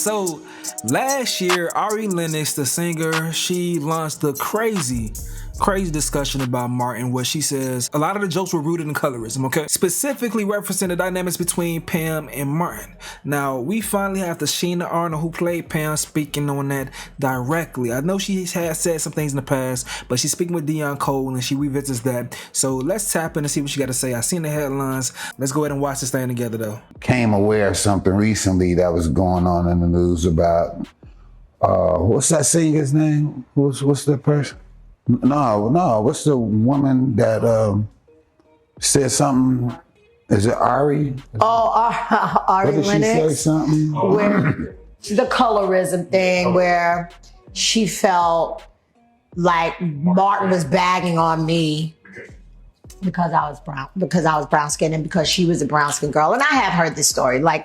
So last year, Ari Lennox, the singer, she launched the crazy discussion about Martin, where she says a lot of the jokes were rooted in colorism, okay? Specifically referencing the dynamics between Pam and Martin. Now, we finally have Tichina Arnold, who played Pam, speaking on that directly. I know she has said some things in the past, but she's speaking with Deon Cole and she revisits that. So let's tap in and see what she got to say. I seen the headlines. Let's go ahead and watch this thing together, though. Came aware of something recently that was going on in the news about, what's that singer's name? What's that person? No. What's the woman that said something? Is it Ari? Oh, Ari Lennox. Did she say something? Where the colorism thing, where she felt like Martin was bagging on me because I was brown skinned and because she was a brown skinned girl. And I have heard this story. I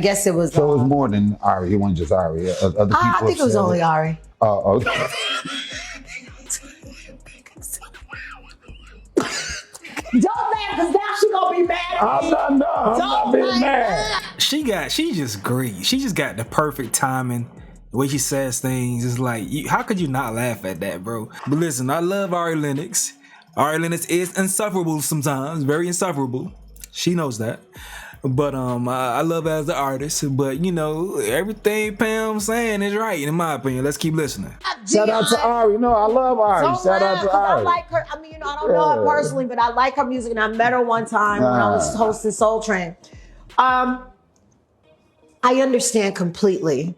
guess it was. So it was more than Ari. It wasn't just Ari. Other people I think it was only Ari. Oh, okay. Don't laugh, because now she gonna be mad at me. I'm not being mad. She just great. She just got the perfect timing. The way she says things is like, how could you not laugh at that, bro? But listen, I love Ari Lennox. Ari Lennox is insufferable sometimes, very insufferable. She knows that. But I love her as an artist. But you know, everything Pam's saying is right, in my opinion. Let's keep listening. Shout out to Ari. No, I love Ari. Shout out to Ari. I like her. I mean, I don't know her personally, but I like her music, and I met her one time when I was hosting Soul Train. I understand completely.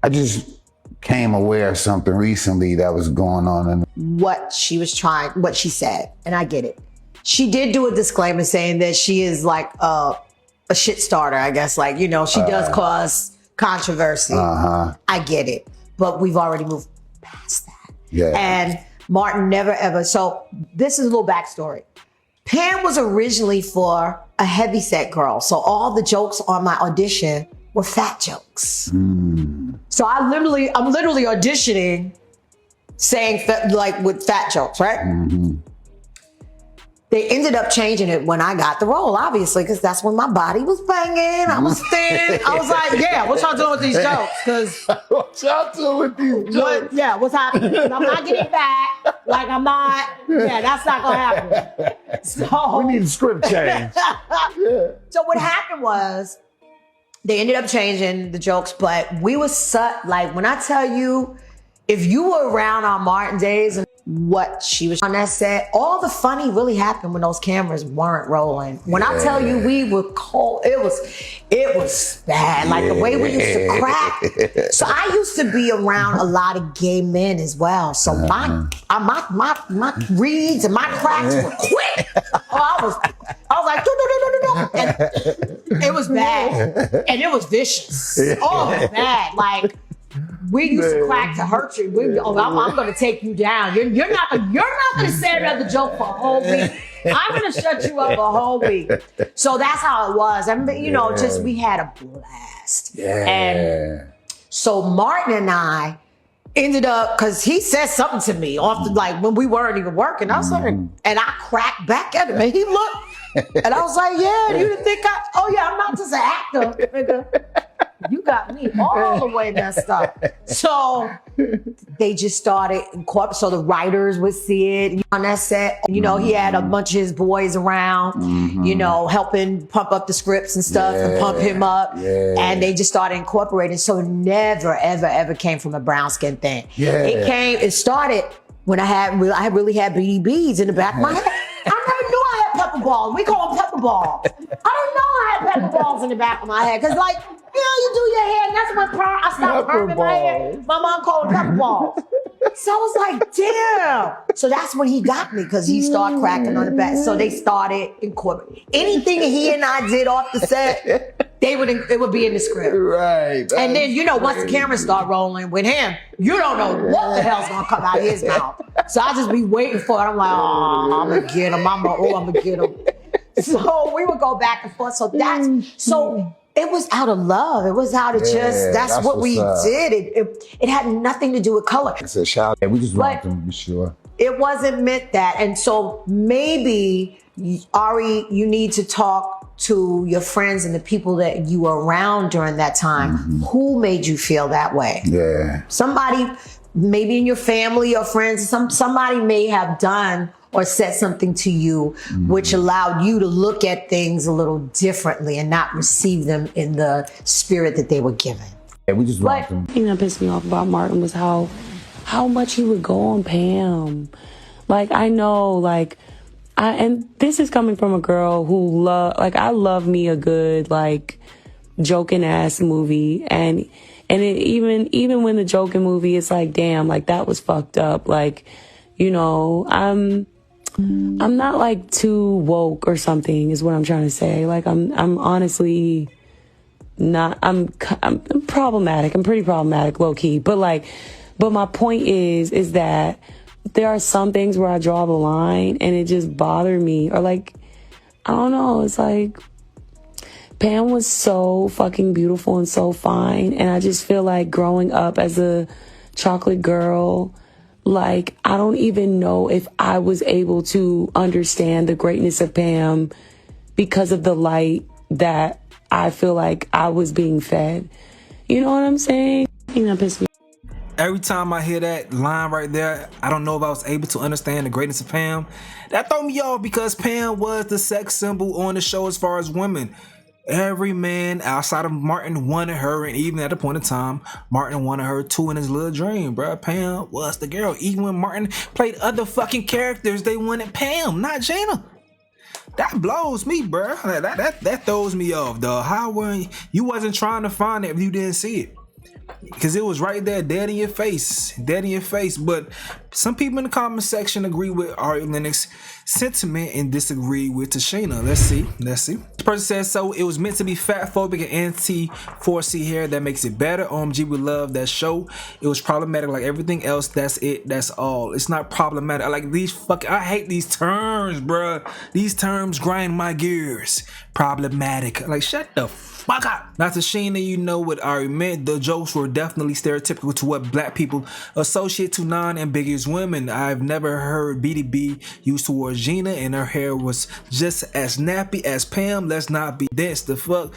I just came aware of something recently that was going on in what she said, and I get it. She did do a disclaimer saying that she is like a shit starter, I guess. Like, you know, she does cause controversy. I get it. But we've already moved past that. Yeah. And Martin never ever. So this is a little backstory. Pam was originally for a heavyset girl. So all the jokes on my audition were fat jokes. So I'm literally auditioning saying with fat jokes, right? They ended up changing it when I got the role, obviously, because that's when my body was banging. I was thin. I was like, yeah, what y'all doing with these jokes? Because what y'all doing with these jokes? Yeah, what's happening? I'm not getting back. Like, I'm not. Yeah, that's not going to happen. So we need a script change. So what happened was they ended up changing the jokes, but we were like, when I tell you, if you were around on Martin days and what she was on that set, all the funny really happened when those cameras weren't rolling. When I tell you we were cold, it was bad. Like the way we used to crack. So I used to be around a lot of gay men as well. So my reads and my cracks were quick. I was like, and it was bad. And it was vicious. Oh, it was bad. Like, we used to crack to hurt you. I'm going to take you down. You're not going to say another joke for a whole week. I'm going to shut you up a whole week. So that's how it was. I mean, you know, just we had a blast. Yeah. And so Martin and I ended up, because he said something to me often, like when we weren't even working. I was like, and I cracked back at him, and he looked, and I was like, yeah, you didn't think I'm not just an actor, nigga. You got me all the way messed up. So they just started so the writers would see it on that set. You know, he had a bunch of his boys around, you know, helping pump up the scripts and stuff and pump him up. And they just started incorporating. So it never, ever, ever came from a brown skin thing. It started when I really had BDBs in the back of my head. I never knew I had pepper balls. We call them pepper balls. I didn't know I had pepper balls in the back of my head. Because like, you know, you do your hair, and that's when I stopped perming my hair. My mom called them pepper balls. So I was like, damn. So that's when he got me, because he started cracking on the back. So they started incorporating. Anything he and I did off the set, it would be in the script. Right. And then, you know, once the cameras start rolling with him, you don't know what the hell's going to come out of his mouth. So I just be waiting for it. I'm like, oh, I'm going to get him. I'm going to get him. So we would go back and forth. So it was out of love. It was out of that's what we did. It had nothing to do with color. It's a shout. We just wanted to be sure. It wasn't meant that. And so maybe, Ari, you need to talk to your friends and the people that you were around during that time, who made you feel that way? Yeah. Somebody, maybe in your family or friends, somebody may have done or said something to you which allowed you to look at things a little differently and not receive them in the spirit that they were given. Yeah, we just want them. The thing that pissed me off about Martin was how much he would go on Pam. Like, I know, like, and this is coming from a girl who I love me a good, like, joking ass movie. And even when the joking movie is like, damn, like, that was fucked up. Like, you know, I'm not like too woke or something is what I'm trying to say. Like, I'm honestly not, I'm problematic. I'm pretty problematic, low key. But my point is that there are some things where I draw the line and it just bothered me. Or like, I don't know, it's like, Pam was so fucking beautiful and so fine. And I just feel like growing up as a chocolate girl, like, I don't even know if I was able to understand the greatness of Pam because of the light that I feel like I was being fed. You know what I'm saying? You know, piss me. Every time I hear that line right there, I don't know if I was able to understand the greatness of Pam. That threw me off because Pam was the sex symbol on the show as far as women. Every man outside of Martin wanted her, and even at the point in time, Martin wanted her too in his little dream, bro. Pam was the girl. Even when Martin played other fucking characters, they wanted Pam, not Gina. That blows me, bro. That throws me off, dog. How were you wasn't trying to find it if you didn't see it? Because it was right there, dead in your face. But some people in the comment section agree with Ari Lennox sentiment and disagree with Tichina. Let's see. This person says, so it was meant to be fat phobic and anti-4C hair. That makes it better. OMG, we love that show. It was problematic like everything else. That's it. That's all. It's not problematic. I hate these terms, bruh. These terms grind my gears. Problematic. Like, shut the fuck up. Now, Tichina, you know what Ari meant. The jokes were definitely stereotypical to what black people associate to non-ambiguous women. I've never heard BDB used towards Gina, and her hair was just as nappy as Pam. Let's not be dense. The fuck?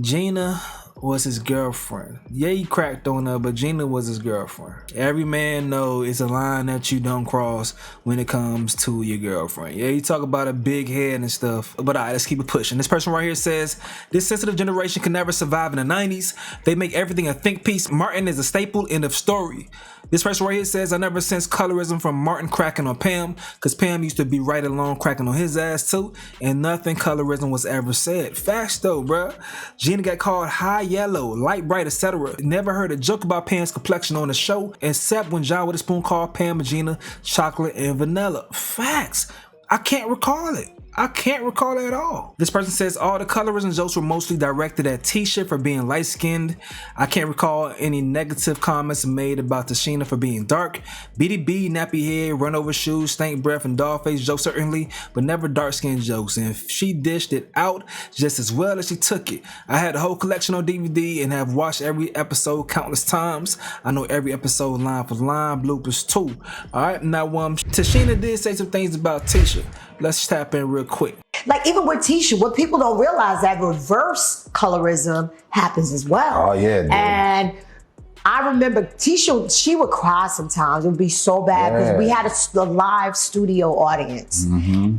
Gina was his girlfriend. Yeah, he cracked on her, but Gina was his girlfriend. Every man knows it's a line that you don't cross when it comes to your girlfriend. Yeah, you talk about a big head and stuff, but alright, let's keep it pushing. This person right here says, this sensitive generation can never survive in the 90s. They make everything a think piece. Martin is a staple, end of story. This person right here says, I never sensed colorism from Martin cracking on Pam, because Pam used to be right along cracking on his ass too, and nothing colorism was ever said. Facts though, bruh. Gina got called high yellow, light bright, etc. Never heard a joke about Pam's complexion on the show, except when John with a spoon called Pam and Gina chocolate and vanilla. Facts. I can't recall it. At all. This person says all the colorism jokes were mostly directed at Tisha for being light-skinned. I can't recall any negative comments made about Tichina for being dark. BDB, nappy head, run over shoes, stank breath, and dog face jokes certainly, but never dark-skinned jokes. And she dished it out just as well as she took it. I had the whole collection on DVD and have watched every episode countless times. I know every episode line for line, bloopers too. Alright, now Tichina did say some things about Tisha. Let's tap in real quick. Like, even with Tisha, what people don't realize, that reverse colorism happens as well. Oh, yeah, dude. And I remember Tisha, she would cry sometimes. It would be so bad because we had a live studio audience.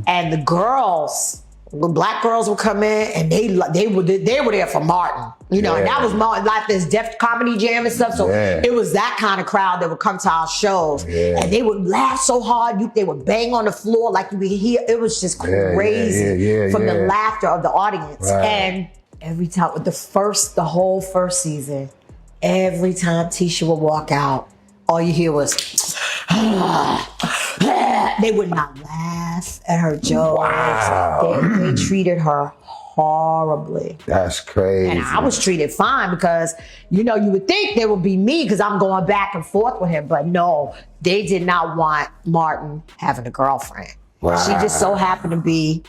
And the girls, the black girls would come in and they were there for Martin. You know, and that was Martin, like this Def Comedy Jam and stuff. So it was that kind of crowd that would come to our shows. And they would laugh so hard, they would bang on the floor like you would hear. It was just crazy from the laughter of the audience. And every time, the whole first season, every time Tisha would walk out, all you hear was, they would not laugh at her jokes. Wow. They treated her horribly. That's crazy. And I was treated fine because, you know, you would think there would be me because I'm going back and forth with him. But no, they did not want Martin having a girlfriend. Wow. She just so happened to be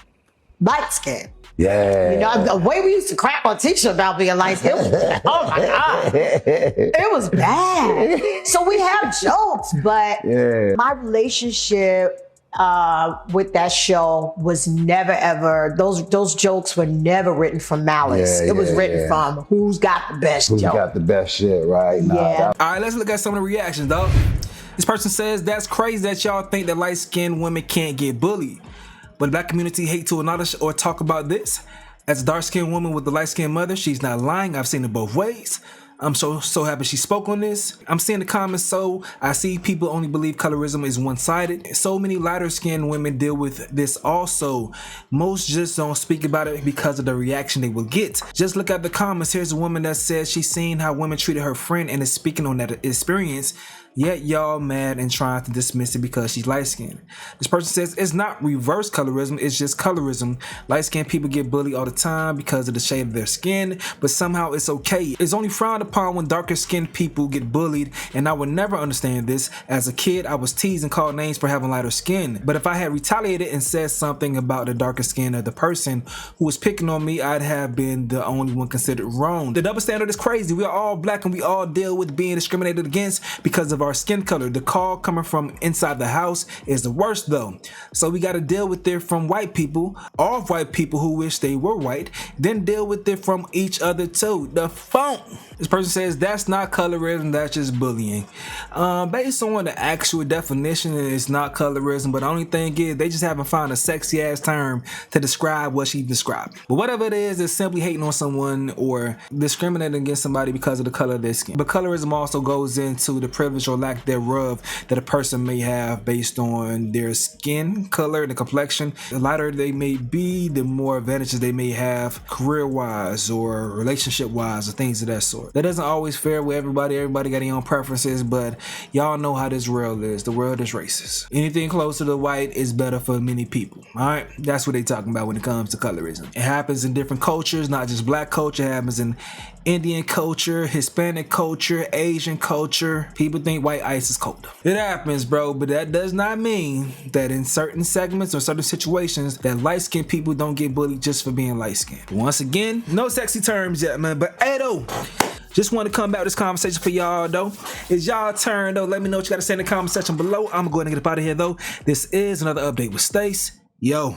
light skinned. Yeah. You know, the way we used to crap on Tisha about being light skinned, oh my God. It was bad. So we have jokes, but my relationship, with that show was never ever, those jokes were never written from malice. It was written from who's got the best joke. Who's got the best shit, right? Yeah. All right, let's look at some of the reactions, dog. This person says, that's crazy that y'all think that light-skinned women can't get bullied. But the black community hate to acknowledge or talk about this. As a dark-skinned woman with a light-skinned mother, she's not lying. I've seen it both ways. I'm so happy she spoke on this. I'm seeing the comments, so I see people only believe colorism is one-sided. So many lighter-skinned women deal with this also. Most just don't speak about it because of the reaction they will get. Just look at the comments. Here's a woman that says she's seen how women treated her friend and is speaking on that experience. Yet y'all mad and trying to dismiss it because she's light-skinned. This person says it's not reverse colorism, it's just colorism. Light-skinned people get bullied all the time because of the shade of their skin, but somehow it's okay. It's only frowned upon when darker-skinned people get bullied, and I would never understand this. As a kid, I was teased and called names for having lighter skin, but if I had retaliated and said something about the darker skin of the person who was picking on me, I'd have been the only one considered wrong. The double standard is crazy. We are all black and we all deal with being discriminated against because of our skin color. The call coming from inside the house is the worst though. So we got to deal with it from white people, all white people who wish they were white, then deal with it from each other too. The phone. This person says that's not colorism, that's just bullying. Based on the actual definition, it's not colorism, but the only thing is they just haven't found a sexy ass term to describe what she described. But whatever it is, it's simply hating on someone or discriminating against somebody because of the color of their skin. But colorism also goes into the privilege or lack thereof that a person may have based on their skin color, the complexion. The lighter they may be, the more advantages they may have career-wise or relationship-wise or things of that sort. That doesn't always fare with everybody. Everybody got their own preferences, but y'all know how this world is. The world is racist. Anything closer to white is better for many people. Alright? That's what they talking about when it comes to colorism. It happens in different cultures, not just black culture. It happens in Indian culture, Hispanic culture, Asian culture. People think white ice is colder. It happens, bro, but that does not mean that in certain segments or certain situations that light-skinned people don't get bullied just for being light-skinned. Once again, no sexy terms yet, man, but hey though, just want to come back with this conversation for y'all though. It's y'all turn though. Let me know what you got to say in the comment section below. I'm gonna go ahead and get up out of here though. This is another update with Stace. Yo.